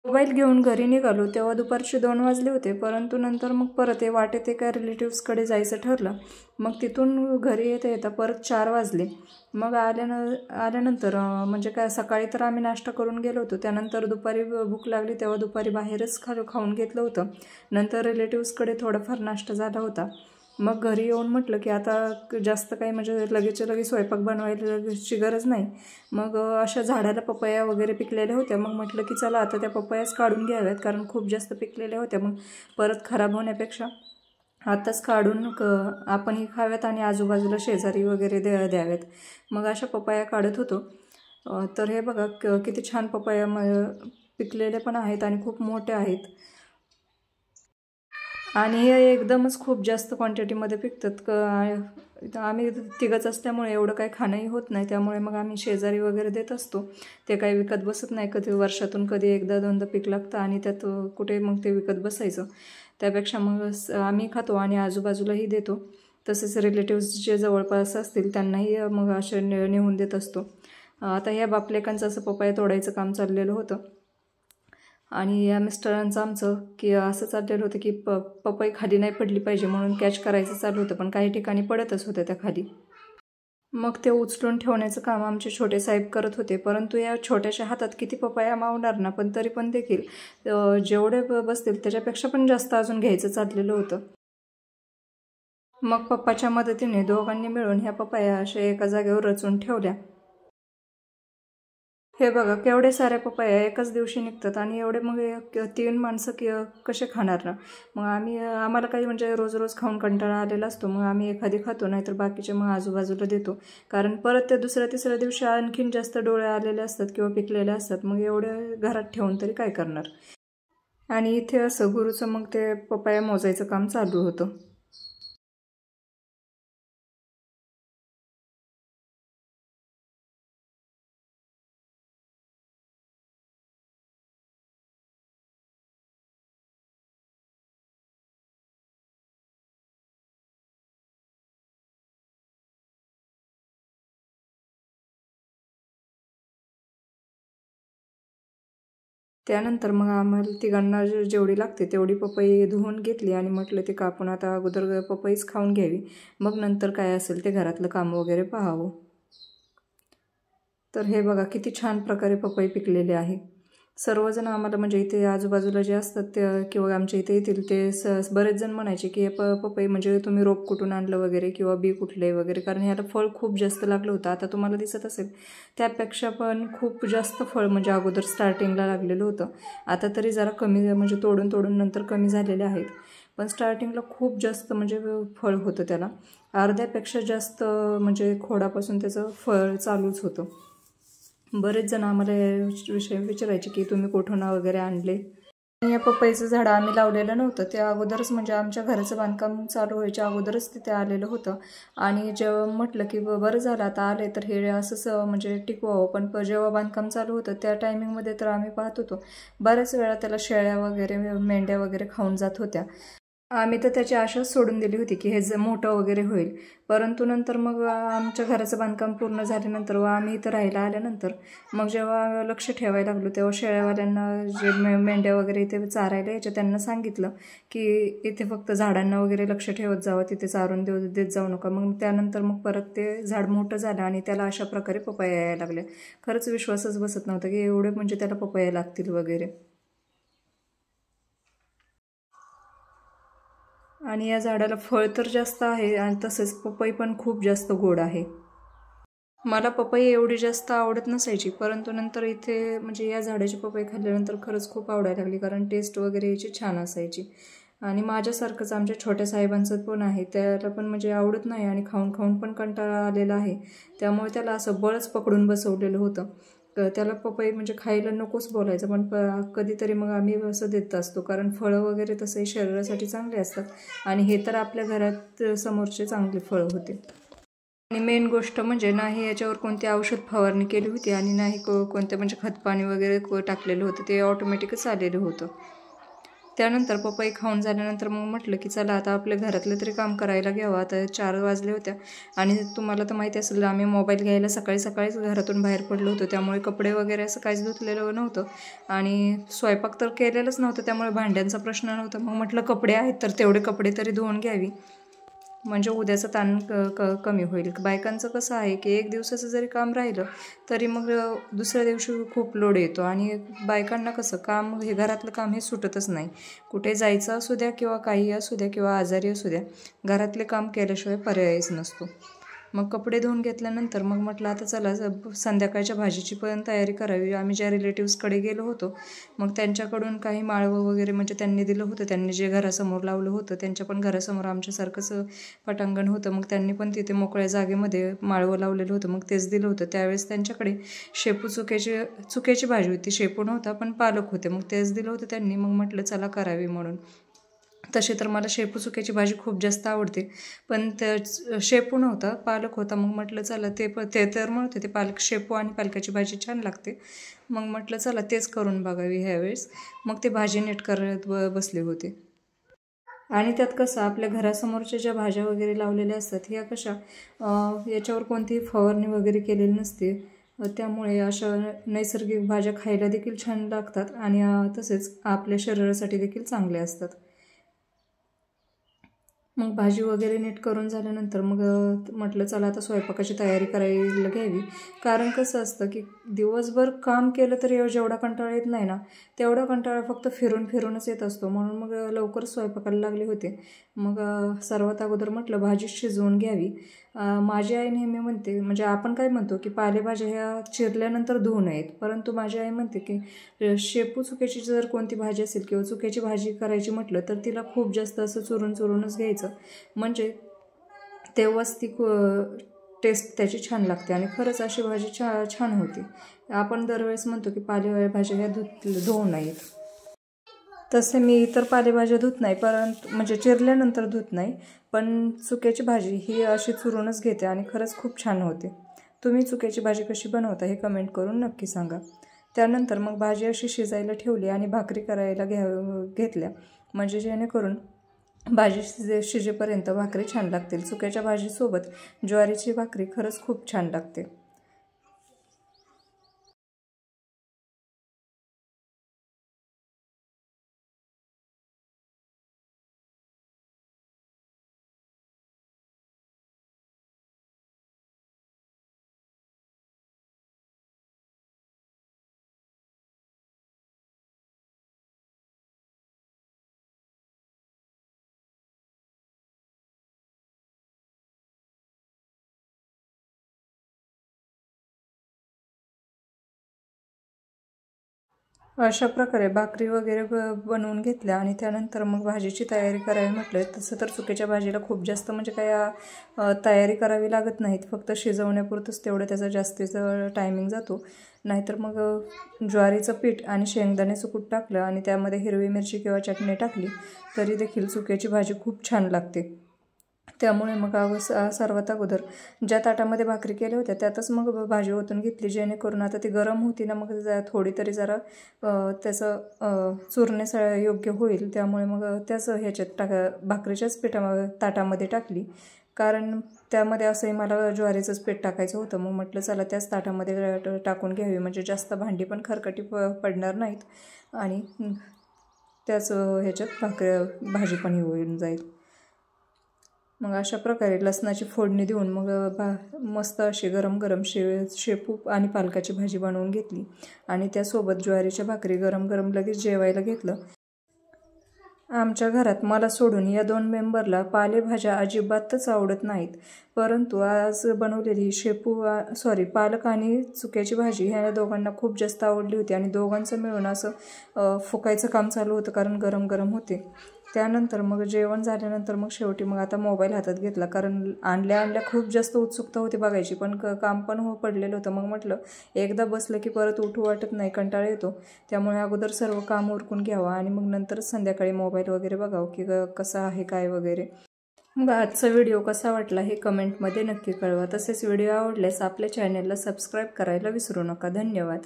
Mobile घेऊन घरी निघालो तेव्हा दुपारचे 2 वाजले होते, परंतु नंतर मग परत वाटेत एका रिलेटिव्सकडे जायचं ठरलं. मग तिथून घरी येता येता परत 4 वाजले. मग आल्यानंतर म्हणजे काय सकाळी तर आम्ही नाश्ता करून गेलो होतो, त्यानंतर दुपारी भूक लागली तेव्हा दुपारी बाहेरच खाऊन घेतलं होतं. नंतर रिलेटिव्सकडे थोडाफार नाश्ता झाला होता. मग घरी येऊन म्हटलं की आता जास्त काही म्हणजे लगेच स्वयंपाक बनवायची गरज नाही. मग अशा झाडाला पपया वगैरे पिकलेल्या होत्या. मग म्हटलं की चला आता त्या पपयाच काढून घ्याव्यात, कारण खूप जास्त पिकलेल्या होत्या. मग परत खराब होण्यापेक्षा आताच काढून आपणही खाव्यात आणि आजूबाजूला शेजारी वगैरे द्याव्यात. मग अशा पपया काढत होतो. तर हे बघा किती छान पपया पिकलेले पण आहेत आणि खूप मोठे आहेत. आणि हे एकदमच खूप जास्त क्वांटिटीमध्ये पिकतात. आम्ही तिघंच असल्यामुळे एवढं काही खाणंही होत नाही, त्यामुळे मग आम्ही शेजारी वगैरे देत असतो. ते काही विकत बसत नाही. कधी वर्षातून कधी एकदा दोनदा पीक लागतं आणि त्यात कुठे मग ते विकत बसायचं. त्यापेक्षा मग आम्ही खातो आणि आजूबाजूलाही देतो. तसेच रिलेटिव्स जे जवळपास असतील त्यांनाही मग असे नेऊन देत असतो. आता ह्या बापलेकांचं असं पपया तोडायचं काम चाललेलं होतं आणि या मिस्टरांचं आमचं की असं चाललेलं होतं की पपई खाली नाही पडली पाहिजे म्हणून कॅच करायचं चालू होतं, पण काही ठिकाणी पडतच होत्या त्या खाली. मग ते उचलून ठेवण्याचं काम आमचे छोटे साहेब करत होते. परंतु या छोट्याशा हातात किती पपया मावणार ना, पण तरी पण देखील जेवढे बसतील त्याच्यापेक्षा पण जास्त अजून घ्यायचं चाललेलं होतं. मग पप्पाच्या मदतीने दोघांनी मिळून ह्या पपया अशा एका जागेवर रचून ठेवल्या. हे बघा केवढे सारे पपया एकाच दिवशी निघतात आणि एवढे मग 3 माणसं कसे खाणार ना. मग आम्हाला काही म्हणजे रोज रोज खाऊन कंटाळा आलेला असतो. मग आम्ही एखादी खातो, नाहीतर बाकीचे मग आजूबाजूला देतो, कारण परत त्या दुसऱ्या तिसऱ्या दिवशी आणखीन जास्त डोळे आलेले असतात किंवा पिकलेले असतात. मग एवढे घरात ठेवून तरी काय करणार. आणि इथे असं गुरुचं मग ते पपया मोजायचं काम चालू होतं. त्यानंतर मग आम्हाला तिघांना जेवढी लागते तेवढी पपई धुवून घेतली आणि म्हटलं ते कापून आता अगोदर पपईच खाऊन घ्यावी, मग नंतर काय असेल ते घरातलं काम वगैरे पाहावं. तर हे बघा किती छान प्रकारे पपई पिकलेले आहे. सर्वजण आम्हाला म्हणजे इथे आजूबाजूला जे असतात ते किंवा आमच्या इथे येतील ते बरेच जण म्हणायचे की पपई म्हणजे तुम्ही रोप कुठून आणलं वगैरे किंवा बी कुठले वगैरे, कारण ह्याला फळ खूप जास्त लागलं होतं. आता तुम्हाला दिसत असेल त्यापेक्षा पण खूप जास्त फळ म्हणजे अगोदर स्टार्टिंगला लागलेलं होतं. आता तरी जरा कमी म्हणजे तोडून नंतर कमी झालेले आहेत, पण स्टार्टिंगला खूप जास्त म्हणजे फळ होतं. त्याला अर्ध्यापेक्षा जास्त म्हणजे खोडापासून त्याचं फळ चालूच होतं. बरेच जण आम्हाला विषय विचारायचे की तुम्ही कुठून वगैरे आणले. या पपईचं झाड आम्ही लावलेलं नव्हतं, ते अगोदरच म्हणजे आमच्या घराचं बांधकाम चालू व्हायच्या अगोदरच तिथे आलेलं होतं. आणि जेव्हा म्हटलं की बरं झालं आता आले तर हे असंच म्हणजे टिकवावं, पण जेव्हा बांधकाम चालू होतं त्या टायमिंगमध्ये तर आम्ही पाहत होतो बऱ्याच वेळा त्याला शेळ्या वगैरे मेंढ्या वगैरे खाऊन जात होत्या. आम्ही तर त्याची आशाच सोडून दिली होती की हे मोठं वगैरे होईल. परंतु नंतर मग आमच्या घराचं बांधकाम पूर्ण झाल्यानंतर व आम्ही इथं राहायला आल्यानंतर मग जेव्हा लक्ष ठेवायला लागलो तेव्हा शेळ्यावाल्यांना जे मेंढ्या वगैरे इथे चारायला यायच्या त्यांना सांगितलं की इथे फक्त झाडांना वगैरे लक्ष ठेवत जावं, तिथे चारून देत जाऊ नका. मग त्यानंतर मग परत ते झाड मोठं झालं आणि त्याला अशा प्रकारे पपया यायला लागल्या. खरंच विश्वासच बसत नव्हता की एवढे म्हणजे त्याला पपया लागतील वगैरे. आणि या झाडाला फळ तर जास्त आहे आणि तसेच पपई पण खूप जास्त गोड आहे. मला पपई एवढी जास्त आवडत नसायची, परंतु नंतर इथे म्हणजे या झाडाची पपई खाल्ल्यानंतर खरंच खूप आवडायला लागली, कारण टेस्ट वगैरे याची छान असायची. आणि माझ्यासारखंच आमच्या छोट्या साहेबांचं पण आहे, त्याला पण म्हणजे आवडत नाही आणि खाऊन खाऊन पण कंटाळा आलेला आहे. त्यामुळे त्याला असं बळच पकडून बसवलेलं होतं. त्याला पपई म्हणजे खायला नकोच बोलायचं, पण कधीतरी मग आम्ही असं देत असतो, कारण फळं वगैरे तसंही शरीरासाठी चांगले असतात आणि हे तर आपल्या घरात समोरचे चांगले फळं होते. आणि मेन गोष्ट म्हणजे नाही याच्यावर कोणती औषध फवारणी केली होती आणि नाही कोणत्या म्हणजे खतपाणी वगैरे टाकलेलं होतं, ते ऑटोमॅटिकच आलेलं होतं. त्यानंतर पपई खाऊन झाल्यानंतर मग म्हटलं की चला आता आपल्या घरातलं तरी काम करायला घ्यावं. आता 4 वाजले होत्या आणि तुम्हाला तर माहिती असेल आम्ही मोबाईल घ्यायला सकाळीच घरातून बाहेर पडलो होतो, त्यामुळे कपडे वगैरे असं काहीच धुतलेलं नव्हतं आणि स्वयंपाक तर केलेलंच नव्हतं, त्यामुळे भांड्यांचा प्रश्न नव्हता. मग म्हटलं कपडे आहेत तर तेवढे कपडे तरी धुवून घ्यावी, म्हणजे उद्याचं ताण कमी होईल. बायकांचं कसं आहे की एक दिवसाचं जरी काम राहिलं तरी मग दुसऱ्या दिवशी खूप लोड येतो आणि बायकांना कसं काम हे घरातलं काम हे सुटतच नाही. कुठे जायचं असू द्या किंवा काही असू द्या किंवा आजारी असू द्या, घरातले काम केल्याशिवाय पर्यायच नसतो. मग कपडे धुवून घेतल्यानंतर मग म्हटलं आता चला संध्याकाळच्या भाजीची पण तयारी करावी. आम्ही ज्या रिलेटिव्सकडे गेलो होतो मग त्यांच्याकडून काही माळवं वगैरे म्हणजे त्यांनी दिलं होतं, त्यांनी जे घरासमोर लावलं होतं त्यांच्या पण घरासमोर आमच्यासारखंच पटांगण होतं, मग त्यांनी पण तिथे मोकळ्या जागेमध्ये माळवं लावलेलं होतं, मग तेच दिलं होतं. त्यावेळेस त्यांच्याकडे शेपू चुक्याची भाजी होती, शेपू नव्हता पण पालक होते, मग तेच दिलं होतं त्यांनी. मग म्हटलं चला करावी म्हणून. तसे तर मला शेपू चुक्याची भाजी खूप जास्त आवडते, पण त्या शेपू नव्हता पालक होता. मग म्हटलं चला ते तर म्हणत होते पालक शेपू आणि पालकाची भाजी छान लागते, मग म्हटलं चला तेच करून बघावी ह्यावेळेस. मग ते भाजी नीट करत बसले होते आणि त्यात कसं आपल्या घरासमोरच्या ज्या भाज्या वगैरे लावलेल्या असतात ह्या कशा याच्यावर कोणतीही फवारणी वगैरे केलेली नसते, त्यामुळे अशा नैसर्गिक भाज्या खायला देखील छान लागतात आणि तसेच आपल्या शरीरासाठी देखील चांगल्या असतात. मग भाजी वगैरे नीट करून झाल्यानंतर मग म्हटलं चला आता स्वयंपाकाची तयारी करायला घ्यावी, कारण कसं असतं की दिवसभर काम केलं तरी जेवढा कंटाळा येत नाही ना तेवढा कंटाळा फक्त फिरूनच येत असतो, म्हणून मग लवकर स्वयंपाकाला लागले होते. मग सर्वात अगोदर म्हटलं भाजी शिजवून घ्यावी. माझी आई नेहमी म्हणते, म्हणजे आपण काय म्हणतो की पालेभाज्या ह्या चिरल्यानंतर धुवू नयेत, परंतु माझी आई म्हणते की शेपू चुक्याची जर कोणती भाजी असेल किंवा चुक्याची भाजी करायची म्हटलं तर तिला खूप जास्त असं चुरूनच घ्यायचं, म्हणजे तेव्हाच ती टेस्ट त्याची छान लागते आणि खरंच अशी भाजी छान होती. आपण दरवेळेस म्हणतो की पालेभाज्या ह्या धुवू नयेत, तसे मी इतर पालेभाज्या धुत नाही, परंतु म्हणजे चिरल्यानंतर धुत नाही, पण चुक्याची भाजी ही अशी चुरूनच घेते आणि खरंच खूप छान होते. तुम्ही चुक्याची भाजी कशी बनवता हे कमेंट करून नक्की सांगा. त्यानंतर मग भाजी अशी शिजायला ठेवली आणि भाकरी करायला घेतल्या, म्हणजे जेणेकरून भाजी शिजेपर्यंत भाकरी छान लागतील. चुक्याच्या भाजीसोबत ज्वारीची भाकरी खरंच खूप छान लागते. अशा प्रकारे भाकरी वगैरे बनवून घेतल्या आणि त्यानंतर मग भाजीची तयारी करावी म्हटलं. तसं तर चुक्याच्या भाजीला खूप जास्त म्हणजे काय तयारी करावी लागत नाहीत, फक्त शिजवण्यापुरतंच तेवढं त्याचा जास्तीचा टायमिंग जातो. नाहीतर मग ज्वारीचं पीठ आणि शेंगदाण्याचं कूट टाकलं आणि त्यामध्ये हिरवी मिरची किंवा चटणी टाकली तरी देखील चुक्याची भाजी खूप छान लागते. त्यामुळे मग सर्वात अगोदर ज्या ताटामध्ये भाकरी केल्या होत्या त्यातच मग भाजी ओतून घेतली, जेणेकरून आता ती गरम होती ना, मग थोडी तरी जरा त्याचं चुरण्यास योग्य होईल. त्यामुळे मग त्याच ह्याच्यात भाकरीच्याच ताटामध्ये टाकली, कारण त्यामध्ये असंही मला ज्वारीचंच पीठ टाकायचं होतं. मग म्हटलं चला त्याच ताटामध्ये टाकून घ्यावी, म्हणजे जास्त भांडी पण खरकटी पडणार नाहीत आणि त्याच ह्याच्यात भाजी पण होऊन जाईल. मग अशा प्रकारे लसणाची फोडणी देऊन मग मस्त अशी गरम शेपू आणि पालकाची भाजी बनवून घेतली आणि त्यासोबत ज्वारीच्या भाकरी गरम लगेच जेवायला घेतलं. आमच्या घरात मला सोडून या 2 मेंबरला पालेभाज्या अजिबातच आवडत नाहीत, परंतु आज बनवलेली पालक आणि चुक्याची भाजी ह्या दोघांना खूप जास्त आवडली होती आणि दोघांचं मिळून असं फुकायचं काम चालू होतं, कारण गरम होते. त्यानंतर मग जेवण झाल्यानंतर मग शेवटी मग आता मोबाईल हातात घेतला, कारण आणल्या खूप जास्त उत्सुकता होती बघायची, पण काम पण पडलेलं होतं. मग म्हटलं एकदा बसलं की परत उठू वाटत नाही, कंटाळा येतो, त्यामुळे अगोदर सर्व काम उरकून घ्यावं आणि मग नंतरच संध्याकाळी मोबाईल वगैरे बघावं की कसं आहे काय वगैरे. मग आजचा व्हिडिओ कसा वाटला हे कमेंटमध्ये नक्की कळवा. तसेच व्हिडिओ आवडल्यास आपल्या चॅनलला सबस्क्राईब करायला विसरू नका. धन्यवाद.